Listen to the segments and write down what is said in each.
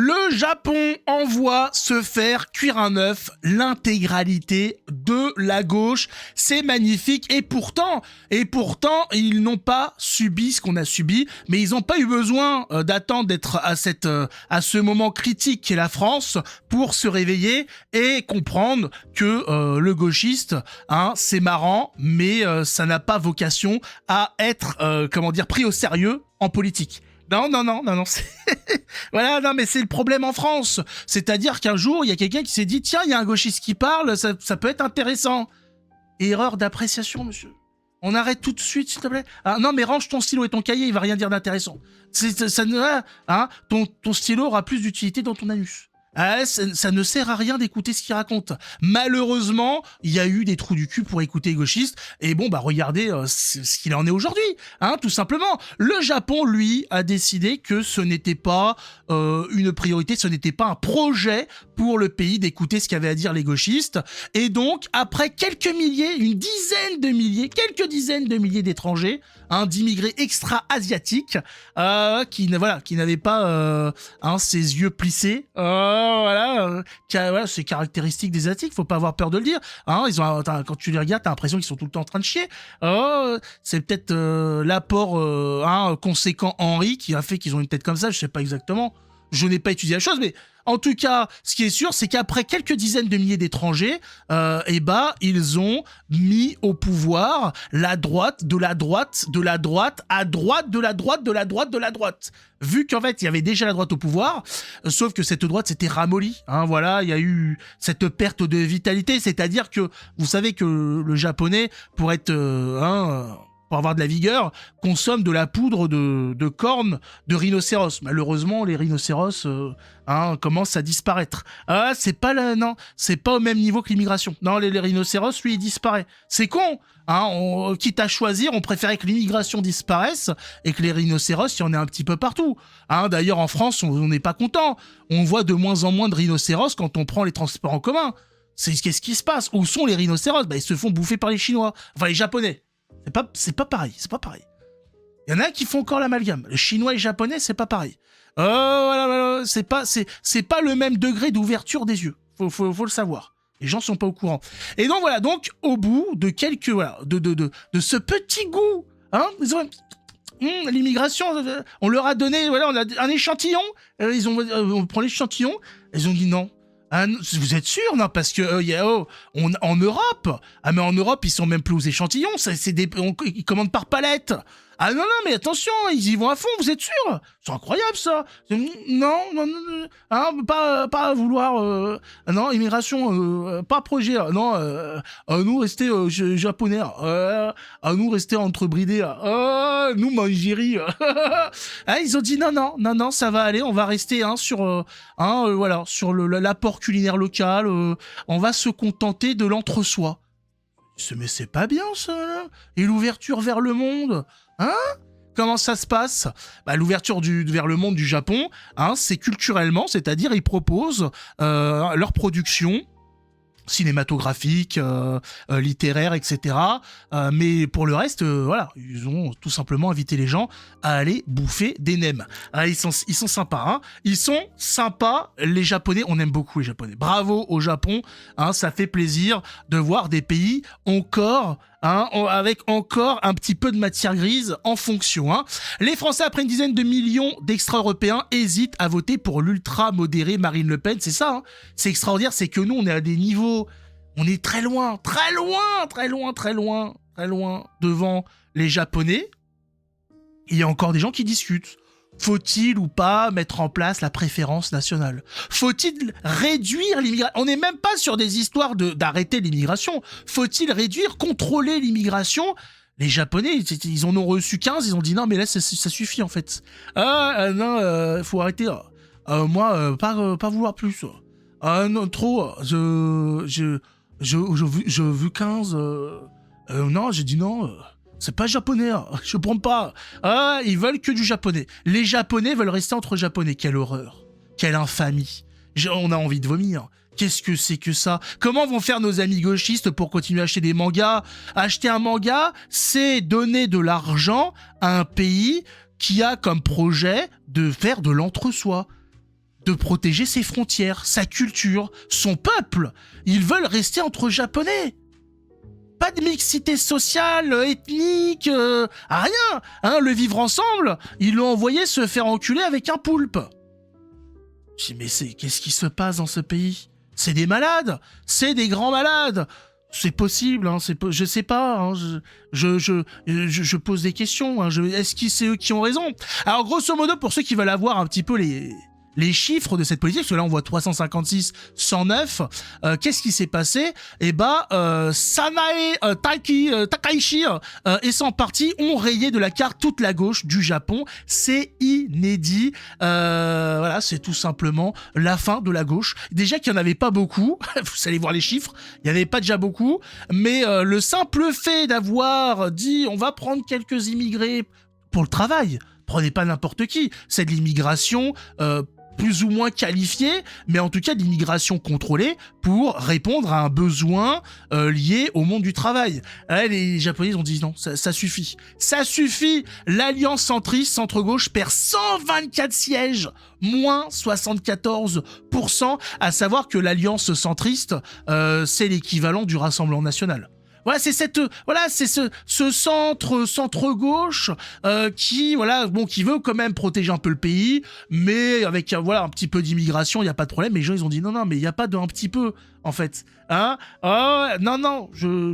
Le Japon envoie se faire cuire un œuf l'intégralité de la gauche. C'est magnifique. Et pourtant, ils n'ont pas subi ce qu'on a subi, mais ils n'ont pas eu besoin d'attendre d'être à ce moment critique qu'est la France pour se réveiller et comprendre que le gauchiste, c'est marrant, mais ça n'a pas vocation à être, pris au sérieux en politique. Non, voilà, non, mais c'est le problème en France. C'est-à-dire qu'un jour, il y a quelqu'un qui s'est dit, tiens, il y a un gauchiste qui parle, ça peut être intéressant. Erreur d'appréciation, monsieur. On arrête tout de suite, s'il te plaît. Ah, non, mais range ton stylo et ton cahier, il va rien dire d'intéressant. Ton stylo aura plus d'utilité dans ton anus. Ah, ça ne sert à rien d'écouter ce qu'il raconte. Malheureusement, il y a eu des trous du cul pour écouter les gauchistes. Et bon, regardez ce qu'il en est aujourd'hui, tout simplement. Le Japon, lui, a décidé que ce n'était pas une priorité, ce n'était pas un projet pour le pays d'écouter ce qu'avaient à dire les gauchistes. Et donc, après quelques dizaines de milliers d'étrangers, d'immigrés extra-asiatiques, qui n'avaient pas ses yeux plissés, c'est caractéristique des Asiatiques, faut pas avoir peur de le dire. Quand tu les regardes, t'as l'impression qu'ils sont tout le temps en train de chier. C'est peut-être l'apport conséquent Henri qui a fait qu'ils ont une tête comme ça, je sais pas exactement. Je n'ai pas étudié la chose, mais en tout cas, ce qui est sûr, c'est qu'après quelques dizaines de milliers d'étrangers, ils ont mis au pouvoir la droite, de la droite, de la droite, à droite, de la droite, de la droite, de la droite. Vu qu'en fait, il y avait déjà la droite au pouvoir, sauf que cette droite s'était ramollie. Il y a eu cette perte de vitalité, c'est-à-dire que vous savez que le japonais, pour avoir de la vigueur, consomme de la poudre de cornes de rhinocéros. Malheureusement, les rhinocéros commencent à disparaître. C'est pas au même niveau que l'immigration. Non, les rhinocéros, lui, il disparaît. C'est con. Quitte à choisir, on préférait que l'immigration disparaisse et que les rhinocéros, il y en ait un petit peu partout. D'ailleurs, en France, on n'est pas content. On voit de moins en moins de rhinocéros quand on prend les transports en commun. Qu'est-ce qui se passe? Où sont les rhinocéros? Ils se font bouffer par les Chinois. Enfin, les Japonais. C'est pas pareil. Il y en a qui font encore l'amalgame. Les Chinois et les Japonais, c'est pas pareil. Voilà, c'est pas le même degré d'ouverture des yeux. Faut le savoir. Les gens sont pas au courant. Et donc voilà, au bout de quelques de ce petit goût, l'immigration, on leur a donné, on a un échantillon. On prend l'échantillon. Ils ont dit non. Vous êtes sûr? Non, parce que en Europe, mais en Europe ils sont même plus aux échantillons, ils commandent par palette. Non, mais attention, ils y vont à fond, vous êtes sûr? C'est incroyable ça. Non, pas à vouloir. Non, immigration, pas projet. Non, à nous rester japonais. À nous rester entrebridés. Nous Manigérie. Ils ont dit non, ça va aller, on va rester sur sur l'apport culinaire local. On va se contenter de l'entre-soi. Mais c'est pas bien ça là. Et l'ouverture vers le monde. Comment ça se passe? L'ouverture vers le monde du Japon, c'est culturellement, c'est-à-dire ils proposent leur production cinématographique, littéraire, etc. Mais pour le reste, ils ont tout simplement invité les gens à aller bouffer des nems. Ils sont sympas, Ils sont sympas, les Japonais. On aime beaucoup les Japonais. Bravo au Japon, ça fait plaisir de voir des pays encore avec encore un petit peu de matière grise en fonction. Les Français, après une dizaine de millions d'extra-européens, hésitent à voter pour l'ultra-modérée Marine Le Pen. C'est ça, c'est extraordinaire, c'est que nous, on est à des niveaux... On est très loin devant les Japonais. Il y a encore des gens qui discutent. Faut-il ou pas mettre en place la préférence nationale? Faut-il réduire l'immigration? On n'est même pas sur des histoires d'arrêter l'immigration. Faut-il réduire, contrôler l'immigration? Les Japonais, ils en ont reçu 15, ils ont dit non, mais là, ça suffit en fait. Faut arrêter. Moi, pas vouloir plus. Non, trop. Je veux 15. Non, j'ai dit non. C'est pas japonais, je prends pas. Ils veulent que du japonais. Les Japonais veulent rester entre Japonais. Quelle horreur. Quelle infamie. On a envie de vomir. Qu'est-ce que c'est que ça? Comment vont faire nos amis gauchistes pour continuer à acheter des mangas? Acheter un manga, c'est donner de l'argent à un pays qui a comme projet de faire de l'entre-soi. de protéger ses frontières, sa culture, son peuple. Ils veulent rester entre Japonais. Pas de mixité sociale, ethnique, rien. Hein, le vivre ensemble, ils l'ont envoyé se faire enculer avec un poulpe. Je dis, mais qu'est-ce qui se passe dans ce pays? C'est des malades, c'est des grands malades. C'est possible, hein, je sais pas, hein, je pose des questions. Hein, est-ce que c'est eux qui ont raison? Alors grosso modo, pour ceux qui veulent avoir un petit peu les chiffres de cette politique, parce que là on voit 356, 109, qu'est-ce qui s'est passé? Eh ben, Sanae Takaichi et son parti ont rayé de la carte toute la gauche du Japon. C'est inédit. Voilà, c'est tout simplement la fin de la gauche. Déjà qu'il n'y en avait pas beaucoup, vous allez voir les chiffres, il n'y en avait pas déjà beaucoup, mais le simple fait d'avoir dit on va prendre quelques immigrés pour le travail, prenez pas n'importe qui, c'est de l'immigration plus ou moins qualifiée, mais en tout cas de l'immigration contrôlée pour répondre à un besoin lié au monde du travail. Les Japonais ont dit non, ça suffit. Ça suffit. L'alliance centriste centre-gauche perd 124 sièges, moins 74%, à savoir que l'alliance centriste, c'est l'équivalent du Rassemblement national. Voilà, c'est ce centre-gauche qui qui veut quand même protéger un peu le pays, mais avec un petit peu d'immigration, il y a pas de problème. Mais les gens ils ont dit non, mais il y a pas de un petit peu en fait. Hein? Oh, non,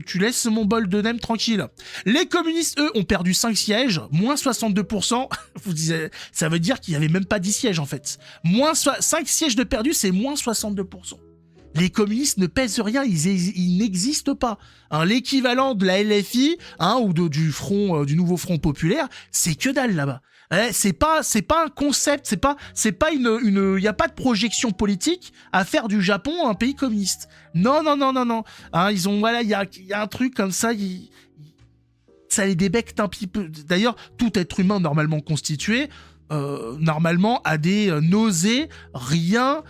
tu laisses mon bol de nem tranquille. Les communistes, eux, ont perdu 5 sièges, moins 62%. Vous disiez, ça veut dire qu'il y avait même pas 10 sièges en fait. 5 sièges de perdus, c'est moins 62%. Les communistes ne pèsent rien, ils n'existent pas. Hein, l'équivalent de la LFI ou du front, du nouveau Front populaire, c'est que dalle là-bas. C'est pas un concept, c'est pas une, y a pas de projection politique à faire du Japon un pays communiste. Non. Hein, ils ont, il y a un truc comme ça, ça les débecte un petit peu. D'ailleurs, tout être humain normalement constitué, normalement a des nausées, rien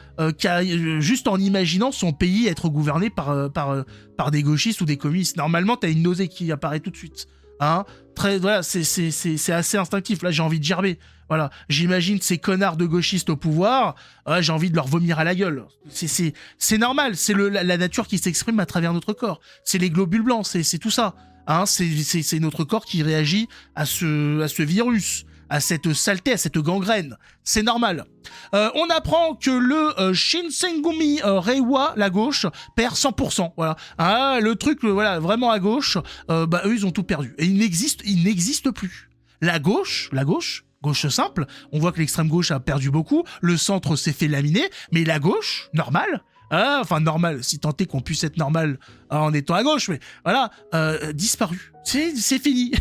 juste en imaginant son pays être gouverné par des gauchistes ou des communistes. Normalement, t'as une nausée qui apparaît tout de suite. Hein, voilà, c'est assez instinctif. Là, j'ai envie de gerber. Voilà, j'imagine ces connards de gauchistes au pouvoir. J'ai envie de leur vomir à la gueule. C'est normal. C'est la nature qui s'exprime à travers notre corps. C'est les globules blancs. C'est tout ça. Hein, c'est notre corps qui réagit à ce virus, à cette saleté, à cette gangrène. C'est normal. On apprend que le Shinsengumi Reiwa, la gauche, perd 100%. Voilà. Ah, le truc, vraiment à gauche, eux, ils ont tout perdu. Et il n'existe plus. La gauche simple, on voit que l'extrême gauche a perdu beaucoup, le centre s'est fait laminer, mais la gauche, normale, normal, si tant est qu'on puisse être normal en étant à gauche, mais voilà, disparu. C'est fini.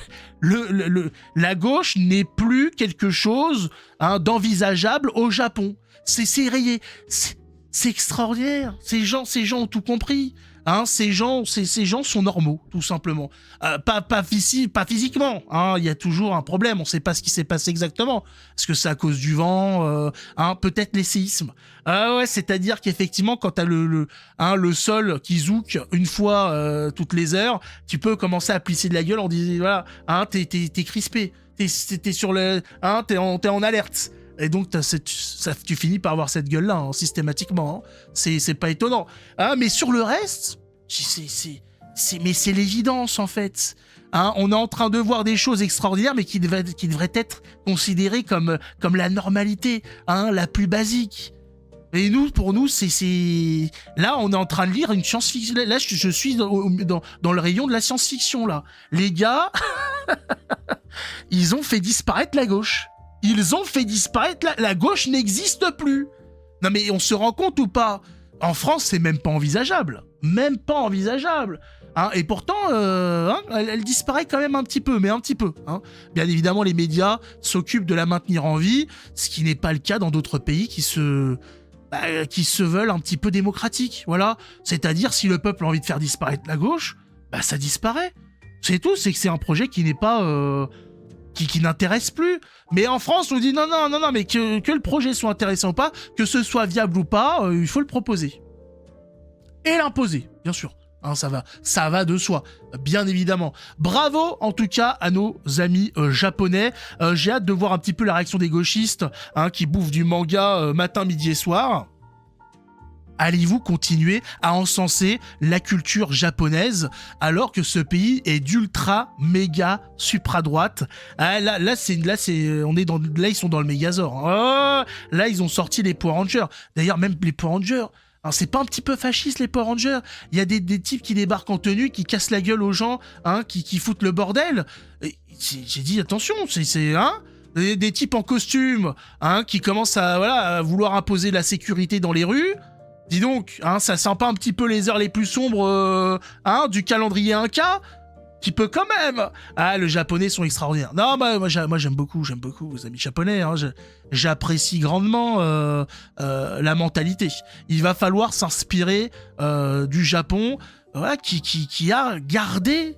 La gauche n'est plus quelque chose d'envisageable au Japon. C'est rayé. C'est extraordinaire. Ces gens ont tout compris. Hein, ces gens sont normaux, tout simplement. Pas physiquement. Hein, il y a toujours un problème. On ne sait pas ce qui s'est passé exactement. Est-ce que c'est à cause du vent, peut-être les séismes. Ouais, c'est-à-dire qu'effectivement, quand t'as le sol qui zouk une fois toutes les heures, tu peux commencer à plisser de la gueule en disant voilà, t'es crispé, t'es sur le, t'es en alerte. Et donc tu finis par avoir cette gueule-là, systématiquement. C'est pas étonnant. Mais sur le reste, c'est l'évidence, en fait. On est en train de voir des choses extraordinaires, mais qui devraient être considérées comme la normalité, la plus basique. Et pour nous, là, on est en train de lire une science-fiction. Là, je suis dans le rayon de la science-fiction, là. Les gars, ils ont fait disparaître la gauche. Ils ont fait disparaître la gauche n'existe plus. Non mais on se rend compte ou pas? En France, c'est même pas envisageable. Même pas envisageable. Et pourtant, elle disparaît quand même un petit peu, mais un petit peu. Bien évidemment, les médias s'occupent de la maintenir en vie, ce qui n'est pas le cas dans d'autres pays qui se veulent un petit peu démocratiques. Voilà. C'est-à-dire, si le peuple a envie de faire disparaître la gauche, ça disparaît. C'est tout, c'est que c'est un projet qui n'est pas... qui n'intéresse plus. Mais en France, on dit non, mais que le projet soit intéressant ou pas, que ce soit viable ou pas, il faut le proposer. Et l'imposer, bien sûr. Hein, ça va de soi, bien évidemment. Bravo en tout cas à nos amis japonais. J'ai hâte de voir un petit peu la réaction des gauchistes hein, qui bouffent du manga matin, midi et soir. Allez-vous continuer à encenser la culture japonaise alors que ce pays est d'ultra méga supra-droite? Ah, là, ils sont dans le Mégazord. Oh, là, ils ont sorti les Power Rangers. D'ailleurs, même les Power Rangers. Alors, c'est pas un petit peu fasciste les Power Rangers? Il y a des types qui débarquent en tenue, qui cassent la gueule aux gens, hein, qui foutent le bordel. J'ai dit attention, c'est hein, des types en costume, hein, qui commencent à vouloir imposer la sécurité dans les rues. Dis donc, hein, ça sent pas un petit peu les heures les plus sombres hein, du calendrier Inca? Qui peut quand même. Ah, les Japonais sont extraordinaires. Non, bah, moi j'aime beaucoup les amis japonais. Hein, j'apprécie grandement la mentalité. Il va falloir s'inspirer du Japon, voilà, qui a gardé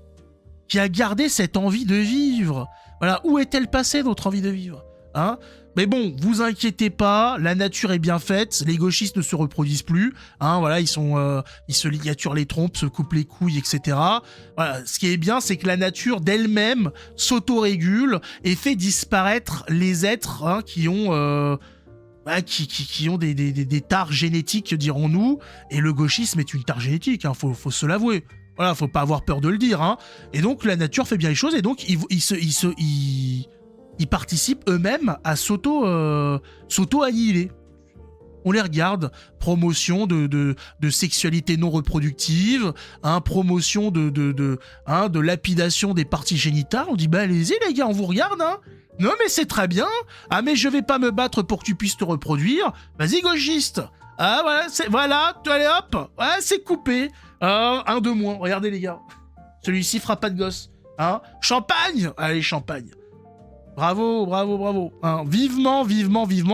cette envie de vivre. Voilà, où est-elle passée notre envie de vivre, hein? Mais bon, vous inquiétez pas, la nature est bien faite, les gauchistes ne se reproduisent plus, hein, voilà, ils se ligaturent les trompes, se coupent les couilles, etc. Voilà, ce qui est bien, c'est que la nature d'elle-même s'autorégule et fait disparaître les êtres hein, qui ont des tares génétiques, dirons-nous, et le gauchisme est une tare génétique, hein, faut se l'avouer. Voilà, faut pas avoir peur de le dire, hein. Et donc la nature fait bien les choses, et donc ils participent eux-mêmes à s'auto-annihiler. On les regarde, promotion de sexualité non reproductive, hein, promotion de lapidation des parties génitales. On dit, bah allez-y les gars, on vous regarde, hein. Non mais c'est très bien. Ah mais je vais pas me battre pour que tu puisses te reproduire. Vas-y gauchiste. Ah voilà, allez hop, ouais, c'est coupé. Un de moins, regardez les gars. Celui-ci fera pas de gosse. Hein. Champagne. Allez, champagne. Bravo. Hein, vivement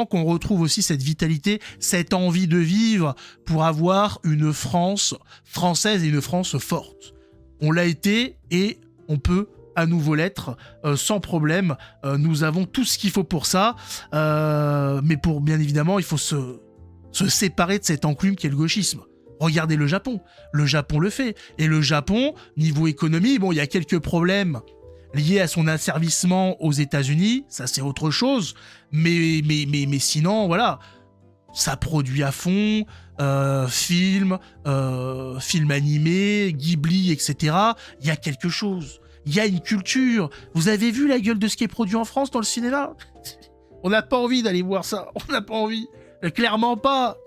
qu'on retrouve aussi cette vitalité, cette envie de vivre pour avoir une France française et une France forte. On l'a été et on peut à nouveau l'être sans problème. Nous avons tout ce qu'il faut pour ça. Mais pour bien évidemment, il faut se séparer de cette enclume qui est le gauchisme. Regardez le Japon. Le Japon le fait. Et le Japon, niveau économie, bon, il y a quelques problèmes lié à son asservissement aux États-Unis, ça c'est autre chose, mais sinon, voilà, ça produit à fond, films animés, Ghibli, etc. Il y a quelque chose, il y a une culture. Vous avez vu la gueule de ce qui est produit en France dans le cinéma? On n'a pas envie d'aller voir ça, on n'a pas envie. Clairement pas,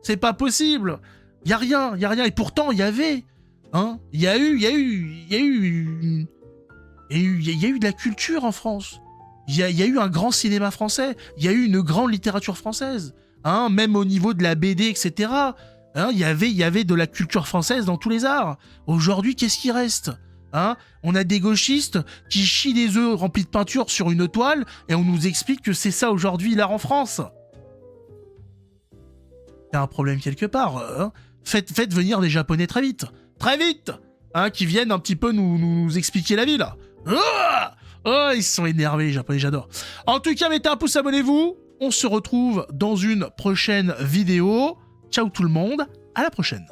c'est pas possible. Il y a rien, et pourtant il y avait, hein, il y a eu de la culture en France. Il y a eu un grand cinéma français. Il y a eu une grande littérature française. Hein, même au niveau de la BD, etc. Hein, il y avait de la culture française dans tous les arts. Aujourd'hui, qu'est-ce qui reste? Hein, on a des gauchistes qui chient des œufs remplis de peinture sur une toile et on nous explique que c'est ça aujourd'hui l'art en France. Il y a un problème quelque part. Hein. Faites venir des Japonais très vite. Hein, qui viennent un petit peu nous expliquer la vie, là. Oh, ils sont énervés, les Japonais, j'adore. En tout cas, mettez un pouce, abonnez-vous. On se retrouve dans une prochaine vidéo. Ciao tout le monde, à la prochaine.